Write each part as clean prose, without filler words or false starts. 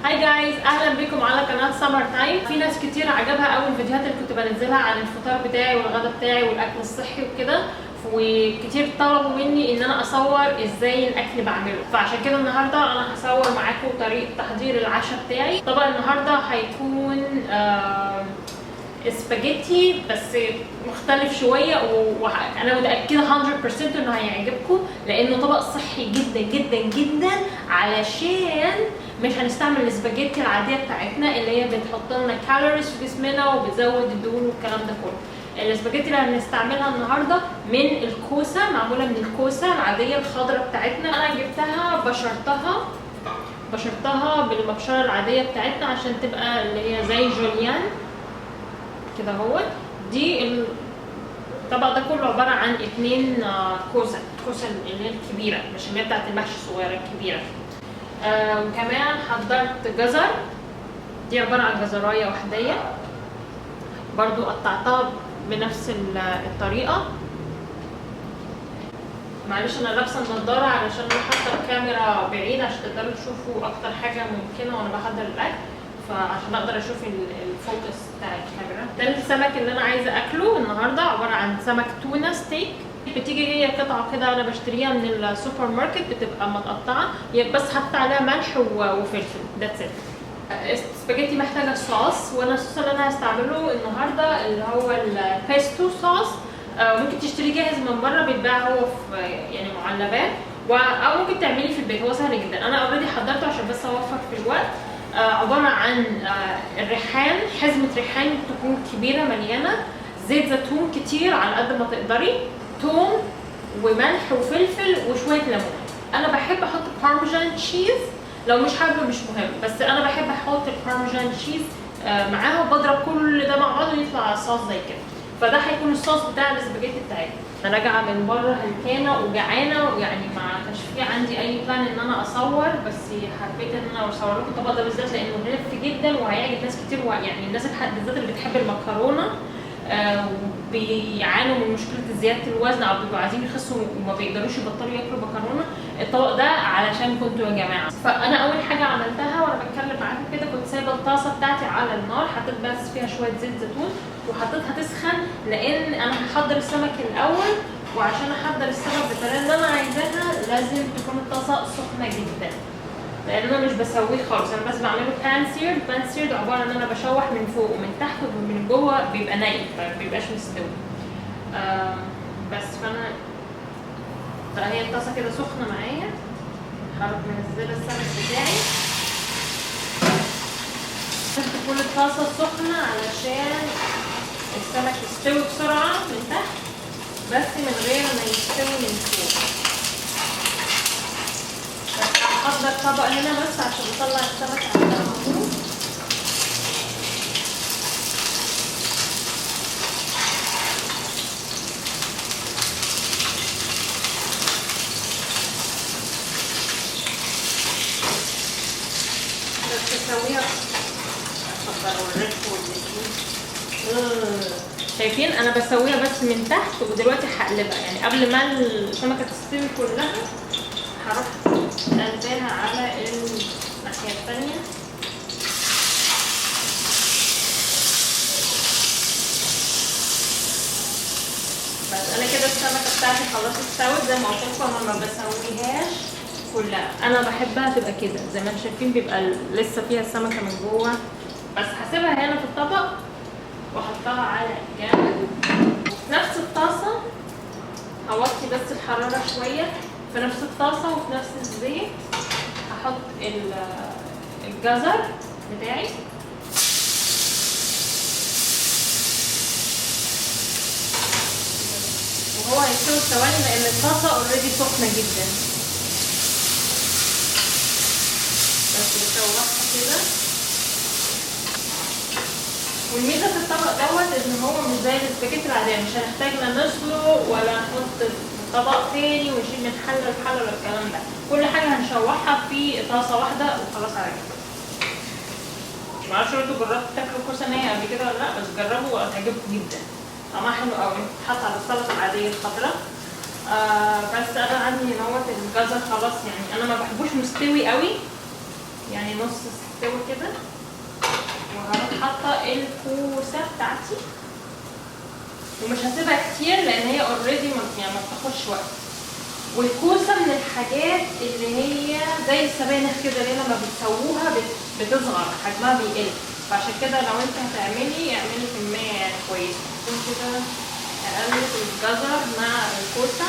هاي جايز، اهلا بكم على قناه سمر تايم. في ناس كتير عجبها قوي الفيديوهات اللي كنت بنزلها عن الفطار بتاعي والغدا بتاعي والاكل الصحي وكده، وكتير طلبوا مني ان انا اصور ازاي الاكل بعمله، فعشان كده النهارده انا هصور معاكم طريقه تحضير العشاء بتاعي. طبعا النهارده هيكون سباجيتي بس مختلف شويه، وانا متاكده 100% انه هيعجبكم لانه طبق صحي جدا جدا جدا، علشان مش هنستعمل السباجيتي العاديه بتاعتنا اللي هي بتحط لنا كالوريز في جسمنا وبتزود الدهون والكلام ده كله. السباجيتي اللي هنستعملها النهارده من الكوسه، معموله من الكوسه العاديه الخضراء بتاعتنا. انا جبتها بشرتها بالمبشره العاديه بتاعتنا عشان تبقى اللي هي زي جوليان كده. هو دي الطبق ده كله عباره عن 2 كوسه اللي هي الكبيره، مش اللي هي بتاعت المحشي الصغيره، الكبيره. وكمان حضرت جزر، دي عباره عن جزرايه وحديه برضو قطعتها بنفس الطريقه. معلش انا لابسه النضاره علشان انا حاطه الكاميرا بعيد عشان تقدروا تشوفوا اكتر حاجه ممكنه وانا بحضر الاكل، فعشان اقدر اشوف الفوكس بتاع الكاميرا. ده السمك اللي انا عايزه اكله النهارده، عباره عن سمك تونه ستيك. بتيجي هي قطعه كده، انا بشتريها من السوبر ماركت، بتبقى متقطعه، بس حاطه عليها ملح وفلفل، ذاتس ات. السباجيتي محتاجه صوص، وانا الصوص اللي انا هستعمله النهارده اللي هو البيستو صوص. ممكن تشتري جاهز من بره، بيتباع هو في يعني معلبات، او ممكن تعمليه في البيت، هو سهل جدا. انا اوريدي حضرته عشان بس اوفر في الوقت. عباره عن الريحان، حزمه ريحان تكون كبيره مليانه، زيت زيتون كتير على قد ما تقدري، توم وملح وفلفل وشويه ليمون. انا بحب احط بارميجان تشيز، لو مش حابه مش مهم، بس انا بحب احط البارميجان تشيز معاها، وبضرب كل ده مع بعضه ويطلع صوص زي كده. فده هيكون الصوص بتاع الاسباجيتي بتاعتنا. انا راجعه من بره هلكانه وجعانه، ويعني ما كانش في عندي اي بلان ان انا اصور، بس حبيت ان انا اصور لكم الطبق ده بالذات لانه هيلث جدا وهيعجب ناس كتير. يعني الناس بالذات اللي بتحب المكرونه بيعانوا من مشكله زياده الوزن او بيبقوا عايزين يخسوا وما بيقدروش يبطلوا ياكلوا مكرونه. الطبق ده علشان كنتوا يا جماعه. فانا اول حاجه عملتها وانا بتكلم معاكم كده، كنت سايبه الطاسه بتاعتي على النار، حطيت بس فيها شويه زيت زيتون وحطيتها تسخن، لان انا هحضر السمك الاول، وعشان احضر السمك بالطريقه اللي انا عايزاها لازم تكون الطاسه سخنه جدا، لان انا مش بسويه خالص، انا بس بعمله بان سيرد عباره ان انا بشوح من فوق ومن تحت ومن جوه، بيبقى ني ما بيبقاش مستوي. بس فهي الطاسه كده سخنه معايا، هروح منزله السمك بتاعي. تكون الطاسه سخنه علشان السمك يستوي بسرعه من تحت، بس من غير ما يستوي من فوق. بس هحضر طبق هنا بس عشان اطلع السمك على المفروض. بس تسويها، اتفضل اوريكم والزيتون. شايفين انا بسويها بس من تحت، ودلوقتي هقلبها يعني قبل ما السمكه تستوي كلها هروح قلبها على الناحيه الثانيه. بس انا كده السمكه بتاعتي خلاص استوت، زي ما قلت لكم انا ما بسويهاش كلها، انا بحبها تبقى كده زي ما انتم شايفين، بيبقى لسه فيها السمكه من جوه. بس هسيبها هنا في الطبق واحطها على جنب، وفي نفس الطاسه هوطي بس الحراره شويه في نفس الطاسه، وفي نفس الزيت هحط الجزر بتاعي. وهو هيستوي ثواني لان الطاسه اوريدي سخنه جدا، بس بشوحها كده. والميزه في الطبق دوت ان هو مش زي الاسباجيتي العاديه، مش هنحتاج لا نسلق ولا نحط طبق تاني ونشيل من حله لحله ولا الكلام ده، كل حاجه هنشوحها في طاسه واحده وخلاص على كده. معرفش انتوا جربتوا تاكلوا كوسه نيه قبل كده ولا لا، بس جربوا وهتعجبكم جدا، طعمها حلو قوي، بتتحط على السلطه العاديه الخضراء. بس انا عندي نوت الجزر خلاص، يعني انا ما بحبوش مستوي قوي، يعني نص سوا كده. وهروح حاطه الكوسه بتاعتي، ومش هسيبها كتير لان هي اوريدي يعني ما بتاخدش وقت. والكوسه من الحاجات اللي هي زي السبانخ كده، اللي لما بتسووها بتصغر حجمها بيقل، فعشان كده لو انت هتعملي اعملي كميه يعني كويسه. عشان كده هقلب الجزر مع الكوسه.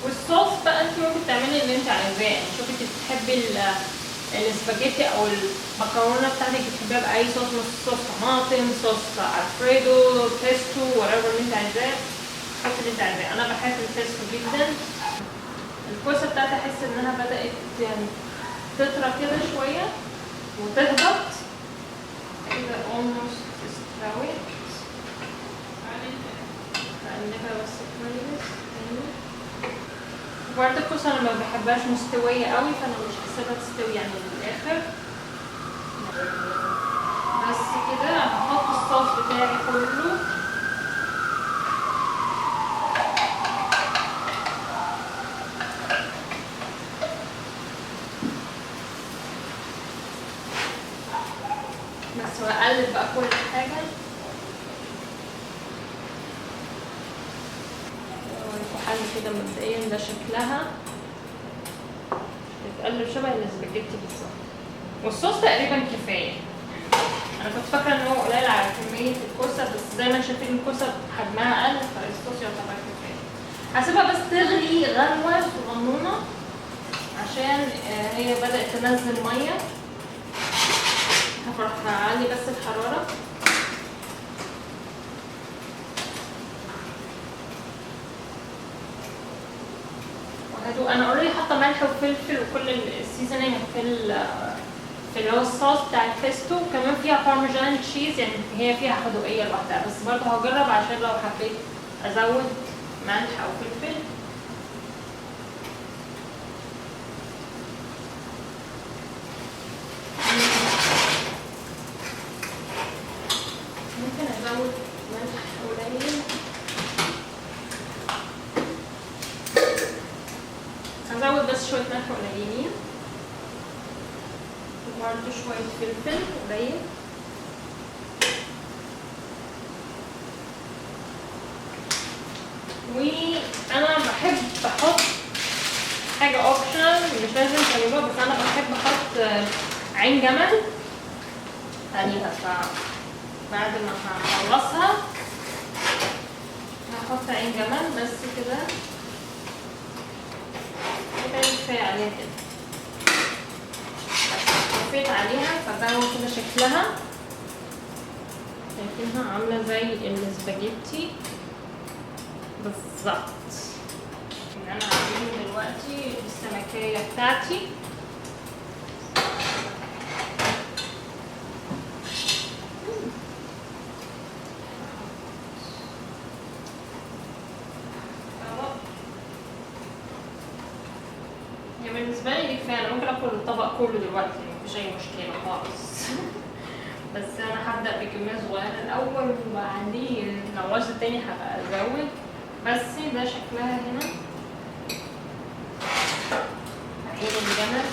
والصوص بقى انت ممكن تعملي اللي انت عايزاه، يعني شوفي انت بتحبي الاسباجيتي او المكرونه بتاعتك بتحبيها باي صوص، صوص طماطم، صوص الفريدو، بيستو، whatever اللي انت عايزاه، حطي اللي انت عايزاه. انا بحب البيستو جدا. الكوسه بتاعتي احس انها بدات يعني تطرى كده شويه وتهبط كده، almost استوت. هقلبها بس كويس. برضه الكوسه انا ما بحبهاش مستويه قوي، فانا مش هسيبها تستوي يعني للاخر. بس كده هحط الصوص بتاعي كله. بس واقلب بقى كل حاجه. حل كده مبدئيا ده شكلها بتقلب شبه الاسباجيتي بالظبط، والصوص تقريبا كفايه. انا كنت فاكره ان هو قليل على كميه الكوسه، بس زي ما شايفين الكوسه حجمها قل، فالصوص يعتبر كفايه. هسيبها بس تغلي غلوه صغنونه عشان هي بدات تنزل ميه. هفرح اعلي بس الحراره. انا اوريدي حاطه ملح وفلفل وكل السيزونينج في اللي هو الصوص بتاع البيستو، وكمان فيها بارميجان تشيز، يعني هي فيها حدوقيه لوحدها، بس برضه هجرب عشان لو حبيت ازود ملح او فلفل. ممكن ازود ملح قليل، هزود بس شويه ملح قليلين، وبرده شويه فلفل قليل. وانا بحب احط حاجه اوبشنال مش لازم تعملوها، بس انا بحب احط عين جمل عليها. فبعد ما هخلصها هحط عين جمل بس كده كفايه عليها كده. كفيت عليها فده هو كده شكلها. شايفينها عامله زي الاسباجيتي بالظبط. انا هعمله دلوقتي السمكيه بتاعتي. بالنسبه لي دي كفايه، انا ممكن اكل الطبق كله دلوقتي مفيش اي مشكله خالص. بس انا هبدا بكميه صغيره الاول، وبعدين لو عاوزه التاني هبقى ازود. بس ده شكلها هنا عين الجمل.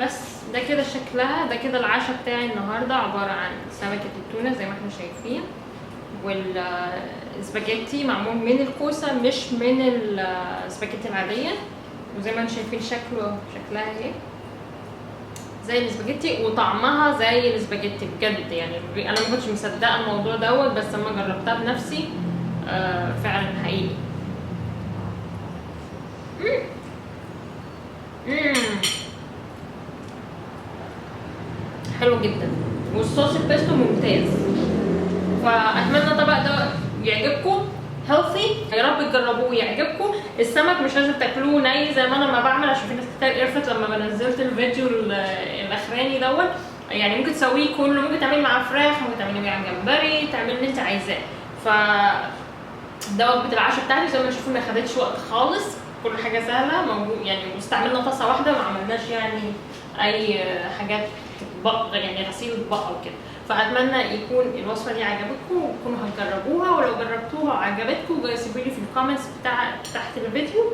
بس ده كده شكلها. ده كده العشاء بتاعي النهارده، عباره عن سمكه التونه زي ما احنا شايفين، والسباجيتي معمول من الكوسه مش من السباجيتي العاديه، وزي ما انتم شايفين شكلها اهي زي الاسباجيتي، وطعمها زي الاسباجيتي بجد. يعني انا ما كنتش مصدقه الموضوع دوت، بس لما جربتها بنفسي فعلا حقيقي. حلو جدا، والصوص البيستو ممتاز. فاتمنى الطبق ده يعجبكم، هيلثي، يا رب تجربوه يعجبكم. السمك مش لازم تاكلوه ني زي ما انا ما بعمل، عشان في ناس كتير قرفت لما نزلت الفيديو الاخراني دوت. يعني ممكن تسويه كله، ممكن تعملي معاه فراخ، ممكن تعملي معاه جمبري، تعملي اللي انت عايزاه. ف ده وجبه العشاء بتاعتي. زي ما تشوفوا ما خدتش وقت خالص، كل حاجه سهله موجود يعني، واستعملنا طاسه واحده، ما عملناش يعني اي حاجات بق يعني غسيل اطباق او كده. فاتمنى يكون الوصفه دي عجبتكم وتكونوا هتجربوها، ولو جربتوها وعجبتكم سيبوا لي في الكومنتس تحت الفيديو.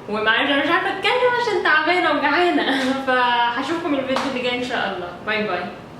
ومعلش انا مش عارفه اتكلم عشان تعبانه وجعانه فهشوفكم الفيديو اللي جاي ان شاء الله. باي باي.